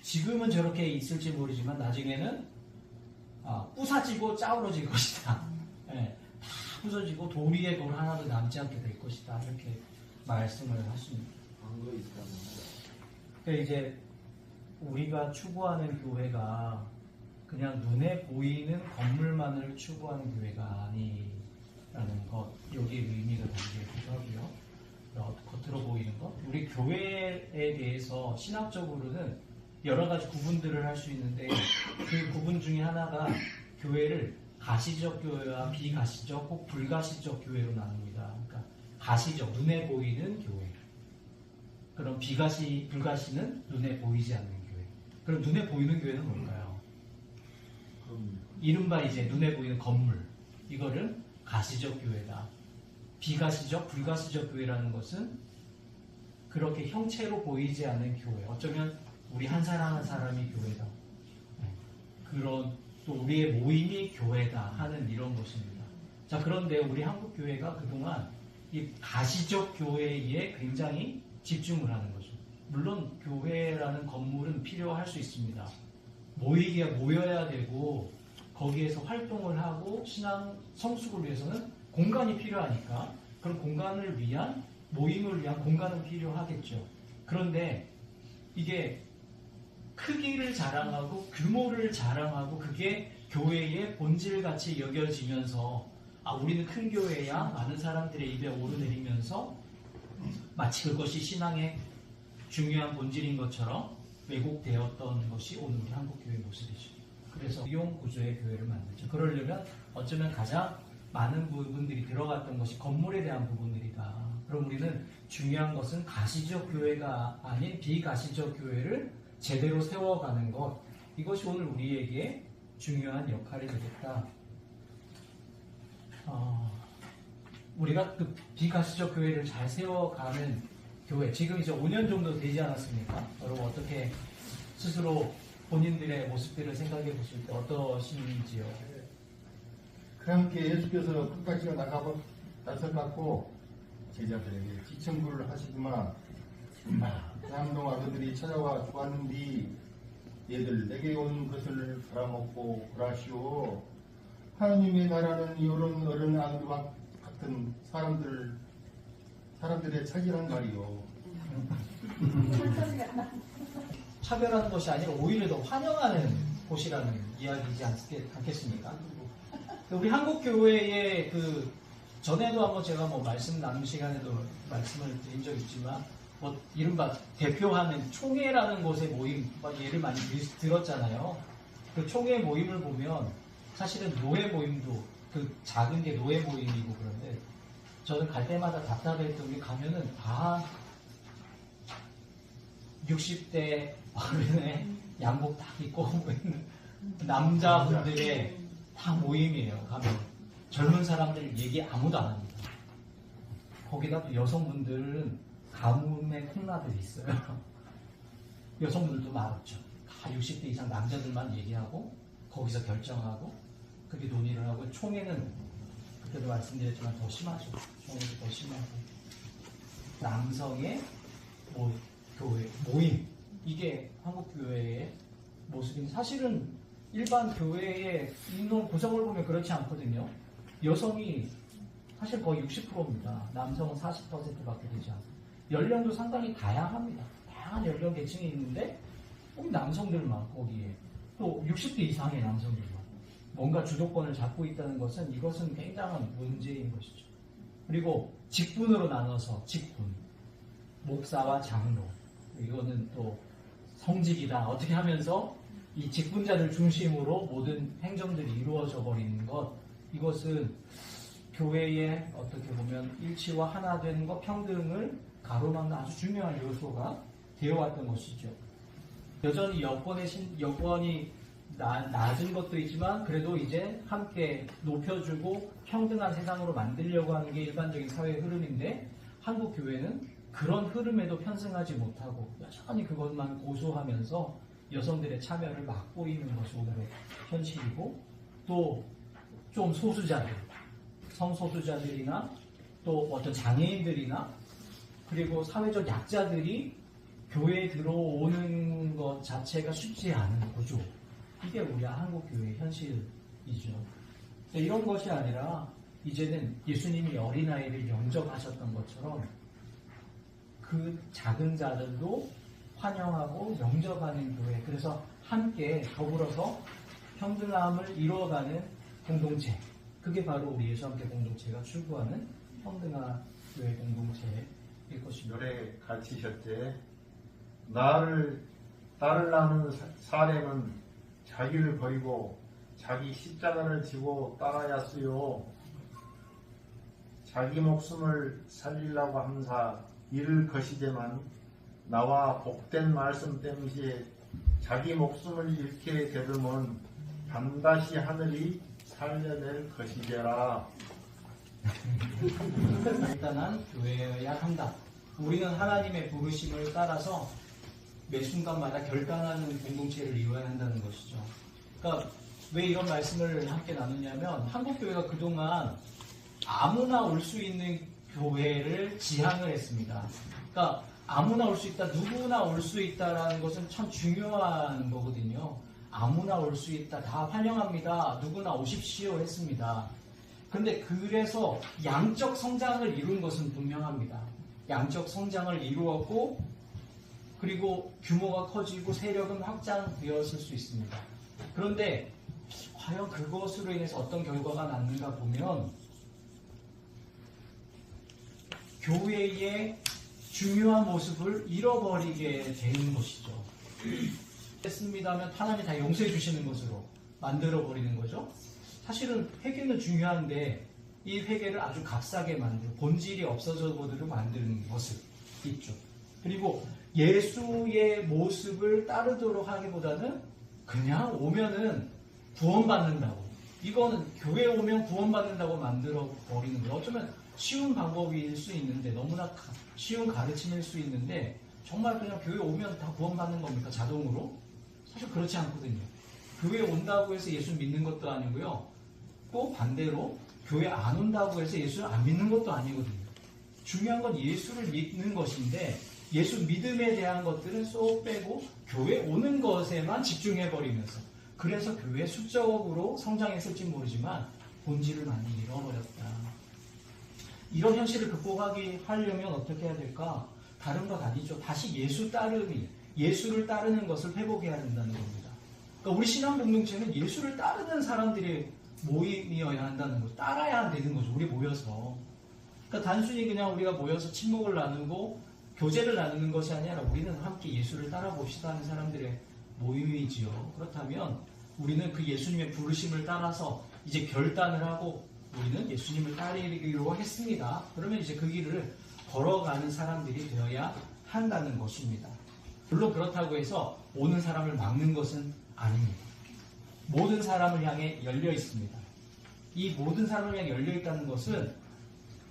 지금은 저렇게 있을지 모르지만 나중에는 부사지고 짜우러질 것이다. 예, 다 부서지고 돌 위에 돌 하나도 남지 않게 될 것이다. 이렇게 말씀을 하십니다. 광고 있다면 그러니까 이제 우리가 추구하는 교회가 그냥 눈에 보이는 건물만을 추구하는 교회가 아니라는 것, 여기에 의미가 담겨있기도 하고요. 겉으로 보이는 것. 우리 교회에 대해서 신학적으로는 여러 가지 구분들을 할 수 있는데 그 구분 중에 하나가 교회를 가시적 교회와 비가시적 혹 불가시적 교회로 나눕니다. 그러니까 가시적, 눈에 보이는 교회. 그럼 불가시는 눈에 보이지 않는 교회. 그럼 눈에 보이는 교회는 뭘까요? 이른바 이제 눈에 보이는 건물. 이거를 가시적 교회다. 비가시적, 불가시적 교회라는 것은 그렇게 형체로 보이지 않는 교회. 어쩌면 우리 한 사람 한 사람이 교회다. 그런 또 우리의 모임이 교회다 하는 이런 것입니다. 자, 그런데 우리 한국 교회가 그동안 이 가시적 교회에 굉장히 집중을 하는 거죠. 물론 교회라는 건물은 필요할 수 있습니다. 모여야 되고 거기에서 활동을 하고 신앙 성숙을 위해서는 공간이 필요하니까 그런 공간을 위한 모임을 위한 공간은 필요하겠죠. 그런데 이게 크기를 자랑하고 규모를 자랑하고 그게 교회의 본질같이 여겨지면서 우리는 큰 교회야 많은 사람들의 입에 오르내리면서 마치 그것이 신앙의 중요한 본질인 것처럼 왜곡되었던 것이 오늘 우리 한국교회의 모습이죠. 그래서 이용 구조의 교회를 만들죠. 그러려면 어쩌면 가장 많은 부분들이 들어갔던 것이 건물에 대한 부분들이다. 그럼 우리는 중요한 것은 가시적 교회가 아닌 비가시적 교회를 제대로 세워가는 것, 이것이 오늘 우리에게 중요한 역할이 되겠다. 우리가 그 비가시적 교회를 잘 세워가는 교회, 지금 이제 5년 정도 되지 않았습니까? 여러분 어떻게 스스로 본인들의 모습들을 생각해 보실 때 어떠신지요? 그렇게 예수께서 끝까지 나가고 나서갖고 제자들에게 지청구를 하시더만 양동 아들들이 찾아와 주었는디 얘들 내게 온 것을 팔아먹고 그라시오. 하나님의 나라는 이런 어른 아들과 같은 사람들의 차지란 말이요. 차별하는 것이 아니라 오히려 더 환영하는 곳이라는 이야기이지 않겠습니까? 우리 한국교회의 전에도 한번 제가 말씀 나눈 시간에도 말씀을 드린 적 있지만, 이른바 대표하는 총회라는 곳의 모임, 예를 많이 들었잖아요. 그 총회 모임을 보면 사실은 노예 모임도 작은 게 노예 모임이고 그런데 저는 갈 때마다 답답했던 게 가면은 다 60대 어른의 양복 딱 입고 있는 남자분들의 다 모임이에요. 가면 젊은 사람들 얘기 아무도 안 합니다. 거기다 또 여성분들은 가뭄의 콩나들이 있어요. 여성분들도 많았죠. 다 60대 이상 남자들만 얘기하고 거기서 결정하고 그렇게 논의를 하고, 총회는 그때도 말씀드렸지만 더 심하죠. 총회도 더 심하고 남성의 교회 모임, 이게 한국교회의 모습인데 사실은 일반 교회의 인원 구성을 보면 그렇지 않거든요. 여성이 사실 거의 60%입니다. 남성은 40%밖에 되지 않아요. 연령도 상당히 다양합니다. 다양한 연령 계층이 있는데 거기 남성들만, 거기에 또 60대 이상의 남성들만 뭔가 주도권을 잡고 있다는 것은, 이것은 굉장한 문제인 것이죠. 그리고 직분으로 나눠서 직분, 목사와 장로, 이거는 또 성직이다 어떻게 하면서 이 직분자들 중심으로 모든 행정들이 이루어져 버리는 것, 이것은 교회의 어떻게 보면 일치와 하나 되는 것, 평등을 가로막는 아주 중요한 요소가 되어왔던 것이죠. 여전히 여건이 낮은 것도 있지만 그래도 이제 함께 높여주고 평등한 세상으로 만들려고 하는 게 일반적인 사회 흐름인데, 한국 교회는 그런 흐름에도 편승하지 못하고 여전히 그것만 고수하면서 여성들의 참여를 막고 있는 것이 오늘의 현실이고, 또 좀 소수자들, 성소수자들이나 또 어떤 장애인들이나 그리고 사회적 약자들이 교회에 들어오는 것 자체가 쉽지 않은 구조. 이게 우리 한국 교회의 현실이죠. 이런 것이 아니라 이제는 예수님이 어린아이를 영접하셨던 것처럼 그 작은 자들도 환영하고 영접하는 교회. 그래서 함께 더불어서 평등함을 이루어가는 공동체. 그게 바로 우리 예수 함께 공동체가 추구하는 평등한 교회 공동체일 것입니다. 노래 가르치셨대. 나를 따르려는 사람은 자기를 버리고 자기 십자가를 지고 따라야쓰요. 자기 목숨을 살리려고 함사 이를 것이지만 나와 복된 말씀 때문에 자기 목숨을 잃게 되면 반드시 하늘이 살려낼 것이더라. 간단한 교회여야 한다. 우리는 하나님의 부르심을 따라서 매 순간마다 결단하는 공동체를 이루어야 한다는 것이죠. 그러니까 왜 이런 말씀을 함께 나누냐면 한국 교회가 그동안 아무나 올 수 있는 교회를 지향을 했습니다. 그러니까 아무나 올 수 있다, 누구나 올 수 있다라는 것은 참 중요한 거거든요. 아무나 올 수 있다, 다 환영합니다, 누구나 오십시오 했습니다. 그런데 그래서 양적 성장을 이룬 것은 분명합니다. 양적 성장을 이루었고 그리고 규모가 커지고 세력은 확장되었을 수 있습니다. 그런데 과연 그것으로 인해서 어떤 결과가 났는가 보면 교회의 중요한 모습을 잃어버리게 되는 것이죠. 했습니다면 하나님이 다 용서해 주시는 것으로 만들어버리는 거죠. 사실은 회개는 중요한데 이 회개를 아주 값싸게 만들고 본질이 없어져 보도록 만드는 모습 있죠. 그리고 예수의 모습을 따르도록 하기보다는 그냥 오면은 구원받는다고, 이거는 교회 오면 구원받는다고 만들어 버리는 거예요. 어쩌면 쉬운 방법일 수 있는데, 너무나 쉬운 가르침일 수 있는데 정말 그냥 교회 오면 다 구원받는 겁니까? 자동으로? 사실 그렇지 않거든요. 교회 온다고 해서 예수 믿는 것도 아니고요. 또 반대로 교회 안 온다고 해서 예수를 안 믿는 것도 아니거든요. 중요한 건 예수를 믿는 것인데 예수 믿음에 대한 것들은 쏙 빼고 교회 오는 것에만 집중해버리면서, 그래서 교회 수적으로 성장했을지 모르지만 본질을 많이 잃어버렸다. 이런 현실을 하려면 어떻게 해야 될까? 다른 것 아니죠. 다시 예수를 따르는 것을 회복해야 된다는 겁니다. 그러니까 우리 신앙 공동체는 예수를 따르는 사람들의 모임이어야 한다는 거죠. 따라야 되는 거죠. 우리 모여서. 그러니까 단순히 그냥 우리가 모여서 침묵을 나누고 교제를 나누는 것이 아니라 우리는 함께 예수를 따라봅시다 하는 사람들의 모임이지요. 그렇다면 우리는 그 예수님의 부르심을 따라서 이제 결단을 하고 우리는 예수님을 따르기로 하겠습니다. 그러면 이제 그 길을 걸어가는 사람들이 되어야 한다는 것입니다. 물론 그렇다고 해서 오는 사람을 막는 것은 아닙니다. 모든 사람을 향해 열려 있습니다. 이 모든 사람을 향해 열려 있다는 것은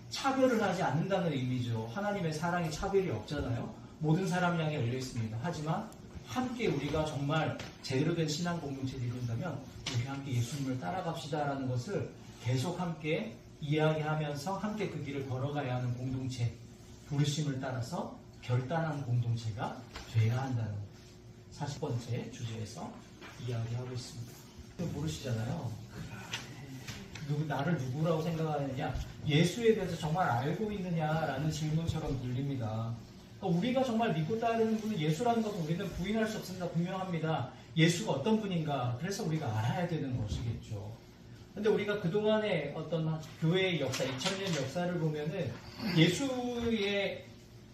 차별을 하지 않는다는 의미죠. 하나님의 사랑에 차별이 없잖아요. 모든 사람을 향해 열려 있습니다. 하지만 함께 우리가 정말 제대로 된 신앙 공동체를 이룬다면 우리 함께 예수님을 따라갑시다라는 것을 계속 함께 이야기하면서 함께 그 길을 걸어가야 하는 공동체, 부르심을 따라서 결단한 공동체가 돼야 한다는 40번째 주제에서 이야기하고 있습니다. 모르시잖아요. 나를 누구라고 생각하느냐, 예수에 대해서 정말 알고 있느냐라는 질문처럼 들립니다. 그러니까 우리가 정말 믿고 따르는 분은 예수라는 것은 우리는 부인할 수 없습니다. 분명합니다. 예수가 어떤 분인가, 그래서 우리가 알아야 되는 것이겠죠. 근데 우리가 그동안의 어떤 교회의 역사, 2000년 역사를 보면은 예수에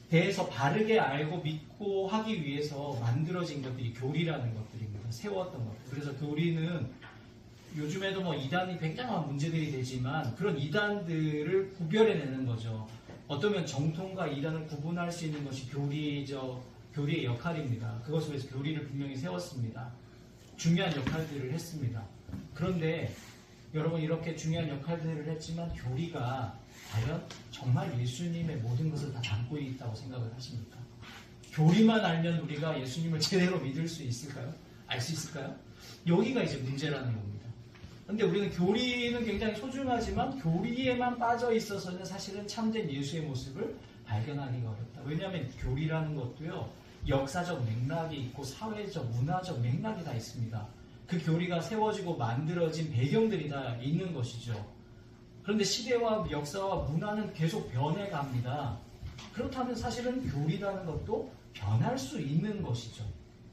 대해서 바르게 알고 믿고 하기 위해서 만들어진 것들이 교리라는 것들입니다. 세웠던 것들. 그래서 교리는 요즘에도 뭐 이단이 굉장한 문제들이 되지만 그런 이단들을 구별해내는 거죠. 어쩌면 정통과 이단을 구분할 수 있는 것이 교리의 역할입니다. 그것을 위해서 교리를 분명히 세웠습니다. 중요한 역할들을 했습니다. 그런데 여러분, 이렇게 중요한 역할들을 했지만 교리가 과연 정말 예수님의 모든 것을 다 담고 있다고 생각을 하십니까? 교리만 알면 우리가 예수님을 제대로 믿을 수 있을까요? 알 수 있을까요? 여기가 이제 문제라는 겁니다. 근데 우리는 교리는 굉장히 소중하지만 교리에만 빠져 있어서는 사실은 참된 예수의 모습을 발견하기가 어렵다. 왜냐하면 교리라는 것도요, 역사적 맥락이 있고 사회적, 문화적 맥락이 다 있습니다. 그 교리가 세워지고 만들어진 배경들이 다 있는 것이죠. 그런데 시대와 역사와 문화는 계속 변해갑니다. 그렇다면 사실은 교리라는 것도 변할 수 있는 것이죠.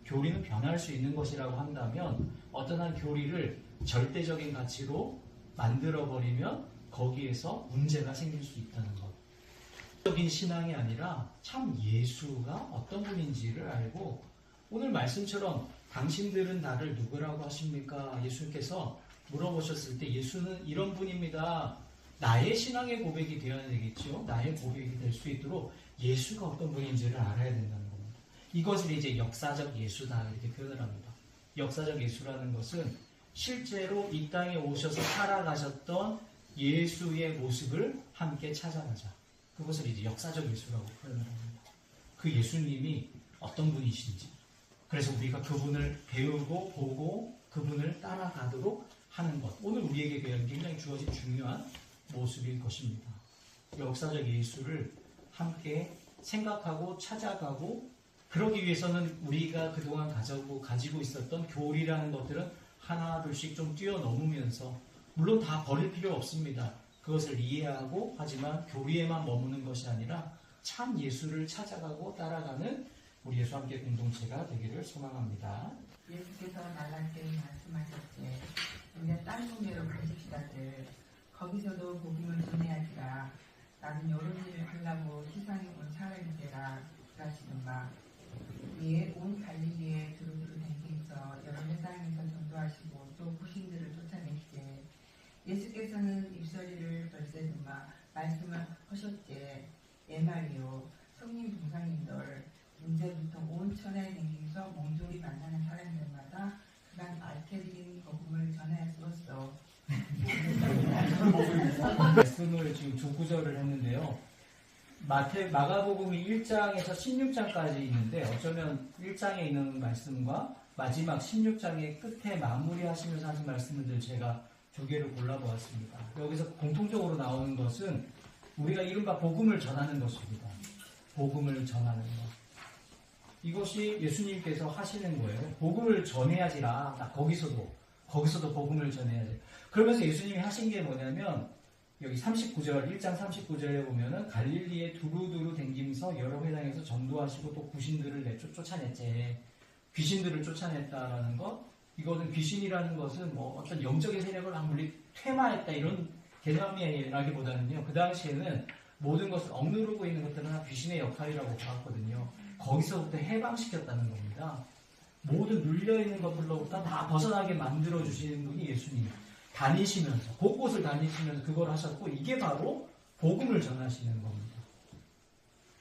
교리는 변할 수 있는 것이라고 한다면 어떤 한 교리를 절대적인 가치로 만들어버리면 거기에서 문제가 생길 수 있다는 것. 적인 신앙이 아니라 참 예수가 어떤 분인지를 알고 오늘 말씀처럼 당신들은 나를 누구라고 하십니까? 예수님께서 물어보셨을 때 예수는 이런 분입니다. 나의 신앙의 고백이 되어야 되겠죠. 나의 고백이 될 수 있도록 예수가 어떤 분인지를 알아야 된다는 겁니다. 이것을 이제 역사적 예수다 이렇게 표현을 합니다. 역사적 예수라는 것은 실제로 이 땅에 오셔서 살아가셨던 예수의 모습을 함께 찾아가자. 그것을 이제 역사적 예수라고 표현을 합니다. 그 예수님이 어떤 분이신지. 그래서 우리가 그분을 배우고 보고 그분을 따라가도록 하는 것. 오늘 우리에게 굉장히 주어진 중요한 모습일 것입니다. 역사적 예수를 함께 생각하고 찾아가고 그러기 위해서는 우리가 그동안 가지고 있었던 교리라는 것들은 하나 둘씩 좀 뛰어넘으면서 물론 다 버릴 필요 없습니다. 그것을 이해하고 하지만 교리에만 머무는 것이 아니라 참 예수를 찾아가고 따라가는 우리 예수 함께 공동체가 되기를 소망합니다. 예수께서 나한테 말씀하셨지. 우리가 딴 동네로 가십시다들. 거기서도 복음을 전해야지라. 나는 여러 일을 하려고 세상에 온 사람이되라 그러시는 바. 이에 온 갈릴리에 두루두루 다니면서 여러 회당에서 전도하시고 또 부신들을 쫓아내시되 예수께서는 입소리를 벌새 듣마 말씀을 하셨제. 예 말이요 성님 동상님들 이제부터 온 천하에 다니면서 몽졸이 만나는 사람들마다 그간 알게 드린 복음을 전하였었어. 말씀을 지금 두 구절을 했는데요. 마가복음이 1장에서 16장까지 있는데 어쩌면 1장에 있는 말씀과 마지막 16장의 끝에 마무리하시면서 하신 말씀들 제가 두 개를 골라보았습니다. 여기서 공통적으로 나오는 것은 우리가 이른바 복음을 전하는 것입니다. 복음을 전하는 것. 이것이 예수님께서 하시는 거예요. 복음을 전해야지라. 거기서도 복음을 전해야지. 그러면서 예수님이 하신 게 뭐냐면 여기 39절, 1장 39절에 보면은 갈릴리에 두루두루 댕기면서 여러 회당에서 전도하시고 또 귀신들을 쫓아냈지. 귀신들을 쫓아냈다라는 것. 이거는 귀신이라는 것은 뭐 어떤 영적인 세력을 아무리 퇴마했다 이런 개념이라기보다는요. 그 당시에는 모든 것을 억누르고 있는 것들은 다 귀신의 역할이라고 봤거든요. 거기서부터 해방시켰다는 겁니다. 모든 눌려있는 것들로부터 다 벗어나게 만들어주시는 분이 예수님. 다니시면서, 곳곳을 다니시면서 그걸 하셨고, 이게 바로 복음을 전하시는 겁니다.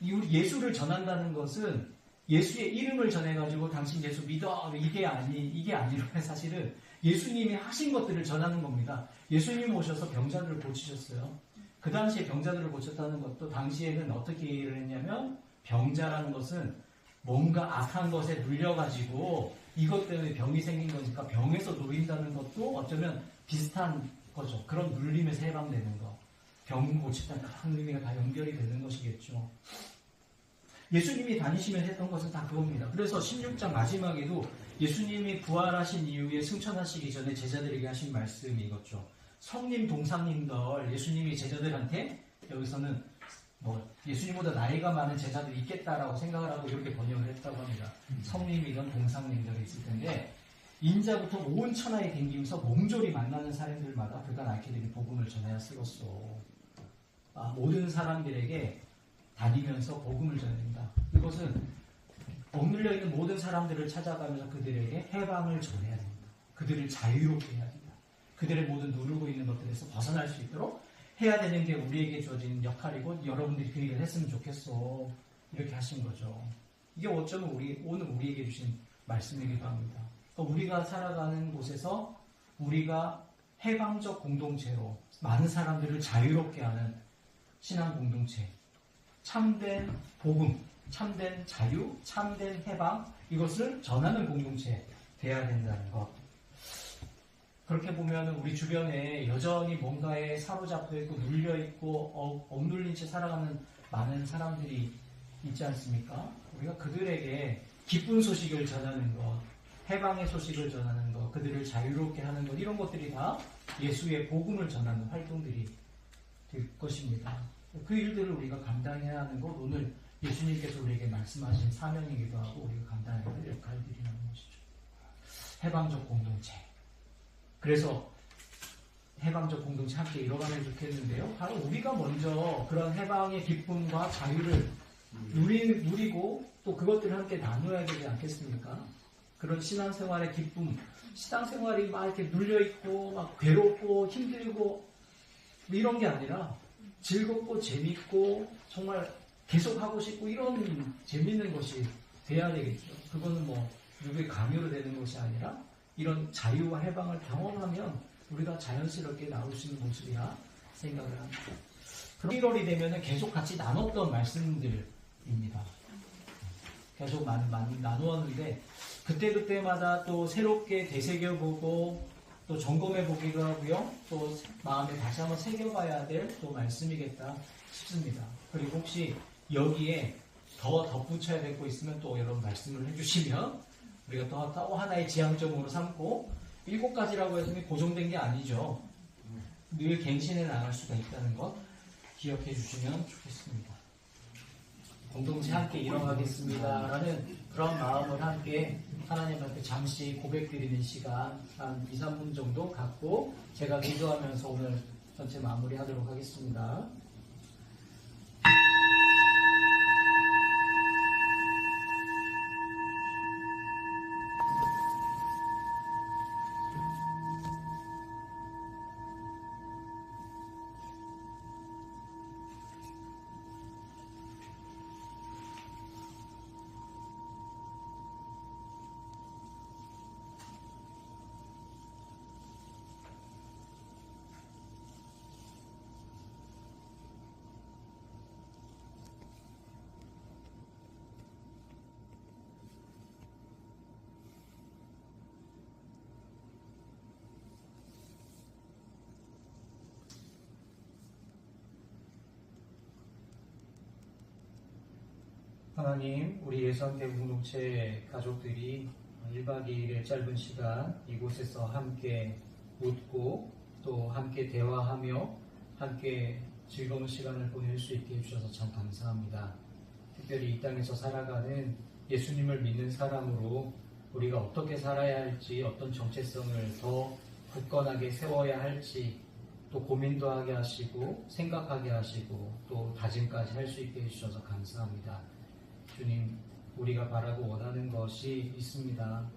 예수를 전한다는 것은 예수의 이름을 전해가지고 당신 예수 믿어. 이게 아니라 사실은 예수님이 하신 것들을 전하는 겁니다. 예수님 오셔서 병자들을 고치셨어요. 그 당시에 병자들을 고쳤다는 것도 당시에는 어떻게 이해를 했냐면 병자라는 것은 뭔가 악한 것에 눌려가지고 이것 때문에 병이 생긴 거니까 병에서 놓인다는 것도 어쩌면 비슷한 거죠. 그런 눌림에서 해방되는 거. 병 고친다는 그런 의미가 다 연결이 되는 것이겠죠. 예수님이 다니시면서 했던 것은 다 그겁니다. 그래서 16장 마지막에도 예수님이 부활하신 이후에 승천하시기 전에 제자들에게 하신 말씀이 이거죠. 성님, 동상님들, 예수님이 제자들한테 여기서는 예수님보다 나이가 많은 제자들이 있겠다라고 생각을 하고 이렇게 번역을 했다고 합니다. 성님이든 동상님들이 있을 텐데 인자부터 온 천하에 댕기면서 몽졸이 만나는 사람들마다 그간 앓게 되는 복음을 전해야 쓰겠소. 모든 사람들에게 다니면서 복음을 전한다. 이것은 억눌려 있는 모든 사람들을 찾아가면서 그들에게 해방을 전해야 됩니다. 그들을 자유롭게 해야 됩니다. 그들의 모든 누르고 있는 것들에서 벗어날 수 있도록 해야 되는 게 우리에게 주어진 역할이고 여러분들이 그 일을 했으면 좋겠어. 이렇게 하신 거죠. 이게 어쩌면 오늘 우리에게 주신 말씀이기도 합니다. 그러니까 우리가 살아가는 곳에서 우리가 해방적 공동체로 많은 사람들을 자유롭게 하는 신앙 공동체, 참된 복음, 참된 자유, 참된 해방, 이것을 전하는 공동체 돼야 된다는 것. 그렇게 보면 우리 주변에 여전히 뭔가에 사로잡혀 있고 눌려 있고 억눌린 채 살아가는 많은 사람들이 있지 않습니까? 우리가 그들에게 기쁜 소식을 전하는 것, 해방의 소식을 전하는 것, 그들을 자유롭게 하는 것, 이런 것들이 다 예수의 복음을 전하는 활동들이 될 것입니다. 그 일들을 우리가 감당해야 하는 것, 오늘 예수님께서 우리에게 말씀하신 사명이기도 하고 우리가 감당해야 할 역할들이라는 것이죠. 해방적 공동체. 그래서 해방적 공동체 함께 이뤄가면 좋겠는데요. 바로 우리가 먼저 그런 해방의 기쁨과 자유를 누리고 또 그것들을 함께 나눠야 되지 않겠습니까? 그런 신앙생활의 기쁨, 신앙생활이 막 이렇게 눌려있고 막 괴롭고 힘들고 이런 게 아니라 즐겁고 재밌고 정말 계속 하고 싶고 이런 재밌는 것이 돼야 되겠죠. 그거는 뭐 누구의 강요로 되는 것이 아니라 이런 자유와 해방을 경험하면 우리가 자연스럽게 나올 수 있는 모습이라 생각을 합니다. 1월이 되면 계속 같이 나눴던 말씀들입니다. 계속 나누었는데 그때마다 또 새롭게 되새겨보고 또 점검해보기도 하고요. 또 마음에 다시 한번 새겨봐야 될 또 말씀이겠다 싶습니다. 그리고 혹시 여기에 더 덧붙여야 될 거 있으면 또 여러분 말씀을 해주시면 우리가 또 하나의 지향점으로 삼고 7가지라고 해서 고정된 게 아니죠. 늘 갱신해 나갈 수가 있다는 것 기억해 주시면 좋겠습니다. 공동체 함께 일어나겠습니다 라는 그런 마음을 함께 하나님한테 잠시 고백드리는 시간 한 2, 3분 정도 갖고 제가 기도하면서 오늘 전체 마무리하도록 하겠습니다. 하나님, 우리 예수함께 공동체 가족들이 1박 2일의 짧은 시간 이곳에서 함께 웃고 또 함께 대화하며 함께 즐거운 시간을 보낼 수 있게 해주셔서 참 감사합니다. 특별히 이 땅에서 살아가는 예수님을 믿는 사람으로 우리가 어떻게 살아야 할지, 어떤 정체성을 더 굳건하게 세워야 할지 또 고민도 하게 하시고 생각하게 하시고 또 다짐까지 할 수 있게 해주셔서 감사합니다. 주님, 우리가 바라고 원하는 것이 있습니다.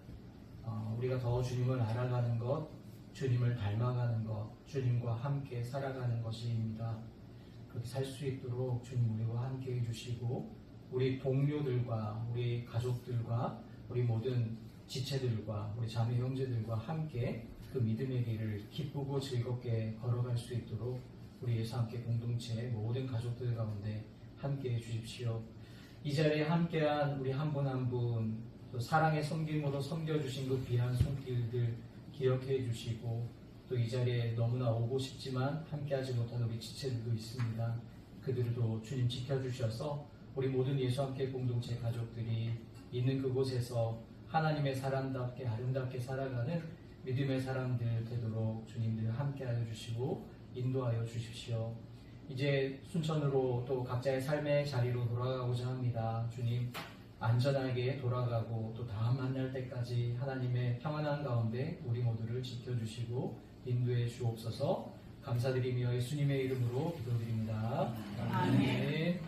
우리가 더 주님을 알아가는 것, 주님을 닮아가는 것, 주님과 함께 살아가는 것입니다. 그렇게 살 수 있도록 주님 우리와 함께 해주시고 우리 동료들과 우리 가족들과 우리 모든 지체들과 우리 자매 형제들과 함께 그 믿음의 길을 기쁘고 즐겁게 걸어갈 수 있도록 우리 예수 함께 공동체 모든 가족들 가운데 함께 해주십시오. 이 자리에 함께한 우리 한 분 한 분 또 사랑의 섬김으로 섬겨주신 그 귀한 손길들 기억해 주시고 또 이 자리에 너무나 오고 싶지만 함께하지 못한 우리 지체들도 있습니다. 그들도 주님 지켜주셔서 우리 모든 예수 함께 공동체 가족들이 있는 그곳에서 하나님의 사람답게 아름답게 살아가는 믿음의 사람들 되도록 주님들 함께하여 주시고 인도하여 주십시오. 이제 순천으로 또 각자의 삶의 자리로 돌아가고자 합니다. 주님, 안전하게 돌아가고 또 다음 만날 때까지 하나님의 평안한 가운데 우리 모두를 지켜주시고 인도해 주옵소서. 감사드리며 예수님의 이름으로 기도드립니다. 아멘.